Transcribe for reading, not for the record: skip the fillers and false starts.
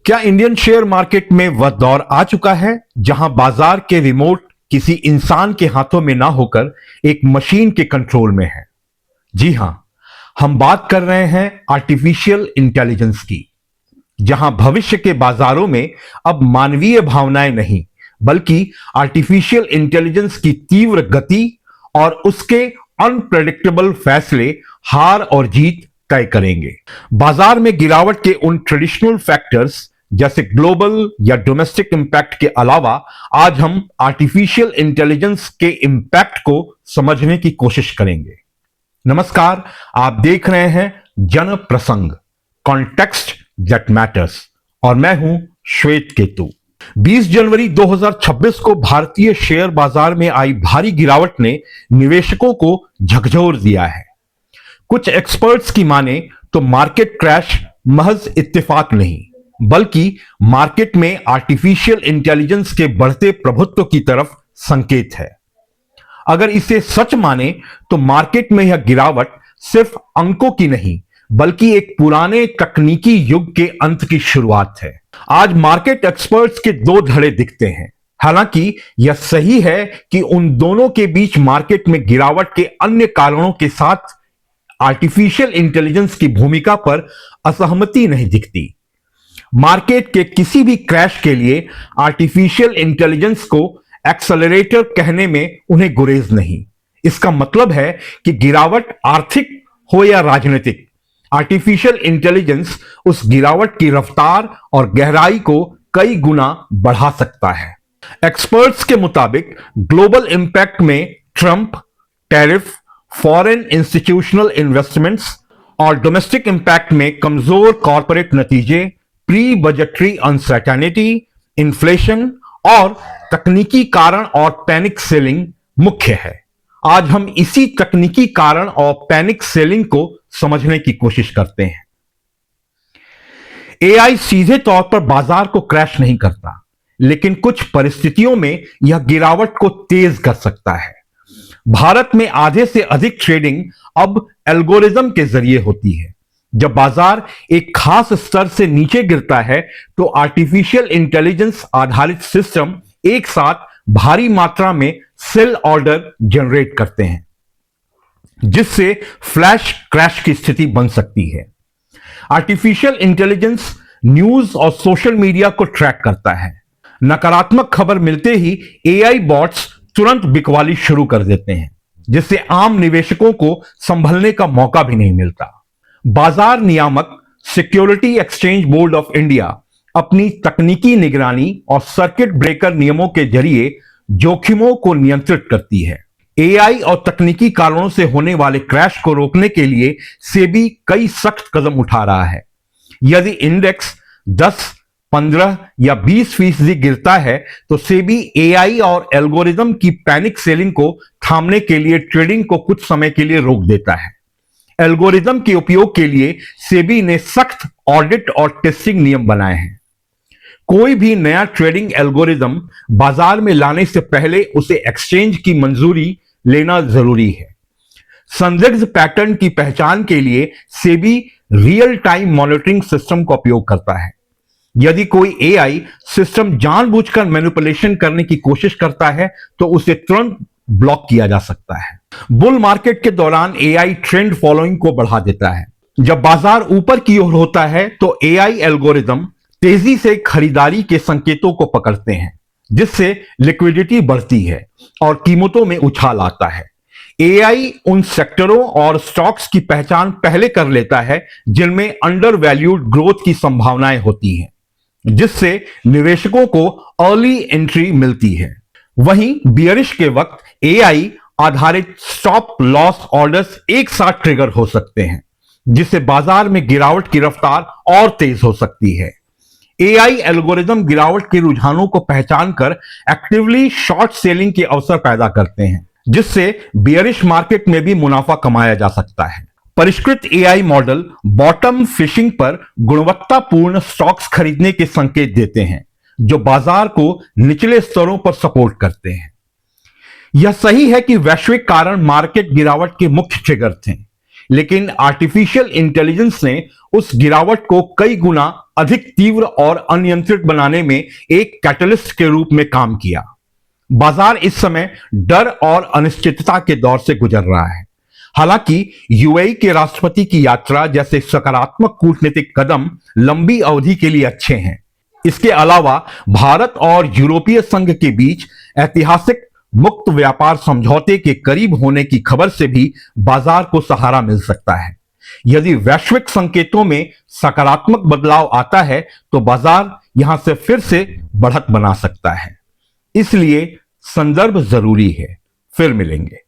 क्या Indian share market में वह दौर आ चुका है जहां बाजार के रिमोट किसी इंसान के हाथों में ना होकर एक मशीन के कंट्रोल में है? जी हां, हम बात कर रहे हैं आर्टिफिशियल इंटेलिजेंस की, जहां भविष्य के बाजारों में अब मानवीय भावनाएं नहीं बल्कि आर्टिफिशियल इंटेलिजेंस की तीव्र गति और उसके अनप्रेडिक्टेबल फैसले हार और जीत तय करेंगे। बाजार में गिरावट के उन ट्रेडिशनल फैक्टर्स जैसे ग्लोबल या डोमेस्टिक इंपैक्ट के अलावा आज हम आर्टिफिशियल इंटेलिजेंस के इंपैक्ट को समझने की कोशिश करेंगे। नमस्कार, आप देख रहे हैं जन प्रसंग, कॉन्टेक्स्ट दैट मैटर्स, और मैं हूं श्वेत केतु। 20 जनवरी 2026 को भारतीय शेयर बाजार में आई भारी गिरावट ने निवेशकों को झकझोर दिया है। कुछ एक्सपर्ट्स की माने तो मार्केट क्रैश महज इत्तेफाक नहीं बल्कि मार्केट में आर्टिफिशियल इंटेलिजेंस के बढ़ते प्रभुत्व की तरफ संकेत है। अगर इसे सच माने तो मार्केट में यह गिरावट सिर्फ अंकों की नहीं बल्कि एक पुराने तकनीकी युग के अंत की शुरुआत है। आज मार्केट एक्सपर्ट्स के दो धड़े दिखते हैं। हालांकि यह सही है कि उन दोनों के बीच मार्केट में गिरावट के अन्य कारणों के साथ आर्टिफिशियल इंटेलिजेंस की भूमिका पर असहमति नहीं दिखती। मार्केट के किसी भी क्रैश के लिए आर्टिफिशियल इंटेलिजेंस को एक्सेलरेटर कहने में उन्हें गुरेज नहीं। इसका मतलब है कि गिरावट आर्थिक हो या राजनीतिक, आर्टिफिशियल इंटेलिजेंस उस गिरावट की रफ्तार और गहराई को कई गुना बढ़ा सकता है। एक्सपर्ट्स के मुताबिक ग्लोबल इंपैक्ट में Trump, tariff, foreign institutional investments और डोमेस्टिक इंपैक्ट में कमजोर कॉरपोरेट नतीजे, प्री बजटरी अनसर्टेनिटी, इन्फ्लेशन और तकनीकी कारण और पैनिक सेलिंग मुख्य है। आज हम इसी तकनीकी कारण और पैनिक सेलिंग को समझने की कोशिश करते हैं। एआई सीधे तौर पर बाजार को क्रैश नहीं करता, लेकिन कुछ परिस्थितियों में यह गिरावट को तेज कर सकता है। भारत में आधे से अधिक ट्रेडिंग अब एल्गोरिदम के जरिए होती है। जब बाजार एक खास स्तर से नीचे गिरता है तो आर्टिफिशियल इंटेलिजेंस आधारित सिस्टम एक साथ भारी मात्रा में सेल ऑर्डर जनरेट करते हैं, जिससे फ्लैश क्रैश की स्थिति बन सकती है। आर्टिफिशियल इंटेलिजेंस न्यूज और सोशल मीडिया को ट्रैक करता है। नकारात्मक खबर मिलते ही एआई बॉट्स तुरंत बिकवाली शुरू कर देते हैं, जिससे आम निवेशकों को संभलने का मौका भी नहीं मिलता। बाजार नियामक security exchange board of India अपनी तकनीकी निगरानी और सर्किट ब्रेकर नियमों के जरिए जोखिमों को नियंत्रित करती है। एआई और तकनीकी कारणों से होने वाले क्रैश को रोकने के लिए सेबी कई सख्त कदम उठा रहा है। यदि इंडेक्स 10, 15 या 20% गिरता है तो सेबी एआई और एल्गोरिदम की पैनिक सेलिंग को थामने के लिए ट्रेडिंग को कुछ समय के लिए रोक देता है। एल्गोरिदम के उपयोग के लिए सेबी ने सख्त ऑडिट और टेस्टिंग नियम बनाए हैं। कोई भी नया ट्रेडिंग एल्गोरिदम बाजार में लाने से पहले उसे एक्सचेंज की मंजूरी लेना जरूरी है। संदिग्ध पैटर्न की पहचान के लिए SEBI real time monitoring system का उपयोग करता है। यदि कोई एआई सिस्टम जानबूझकर मैनिपुलेशन करने की कोशिश करता है तो उसे तुरंत ब्लॉक किया जा सकता है। बुल मार्केट के दौरान एआई ट्रेंड फॉलोइंग को बढ़ा देता है। जब बाजार ऊपर की ओर होता है तो एआई एल्गोरिदम तेजी से खरीदारी के संकेतों को पकड़ते हैं, जिससे लिक्विडिटी बढ़ती है और कीमतों में उछाल आता है। एआई उन सेक्टरों और स्टॉक्स की पहचान पहले कर लेता है जिनमें अंडर वैल्यूड ग्रोथ की संभावनाएं होती हैं, जिससे निवेशकों को अर्ली एंट्री मिलती है। वहीं बियरिश के वक्त एआई आधारित स्टॉप लॉस ऑर्डर्स एक साथ ट्रिगर हो सकते हैं, जिससे बाजार में गिरावट की रफ्तार और तेज हो सकती है। एआई एल्गोरिदम गिरावट के रुझानों को पहचानकर एक्टिवली शॉर्ट सेलिंग के अवसर पैदा करते हैं, जिससे बियरिश मार्केट में भी मुनाफा कमाया जा सकता है। परिष्कृत एआई मॉडल बॉटम फिशिंग पर गुणवत्तापूर्ण स्टॉक्स खरीदने के संकेत देते हैं, जो बाजार को निचले स्तरों पर सपोर्ट करते हैं। यह सही है कि वैश्विक कारण मार्केट गिरावट के मुख्य ट्रिगर थे। लेकिन आर्टिफिशियल इंटेलिजेंस ने उस गिरावट को कई गुना अधिक तीव्र और अनियंत्रित बनाने में एक कैटलिस्ट के रूप में काम किया। बाजार इस समय डर और अनिश्चितता के दौर से गुजर रहा है। हालांकि यूएई के राष्ट्रपति की यात्रा जैसे सकारात्मक कूटनीतिक कदम लंबी अवधि के लिए अच्छे हैं। इसके अलावा भारत और यूरोपीय संघ के बीच ऐतिहासिक मुक्त व्यापार समझौते के करीब होने की खबर से भी बाजार को सहारा मिल सकता है। यदि वैश्विक संकेतों में सकारात्मक बदलाव आता है तो बाजार यहां से फिर से बढ़त बना सकता है। इसलिए संदर्भ जरूरी है। फिर मिलेंगे।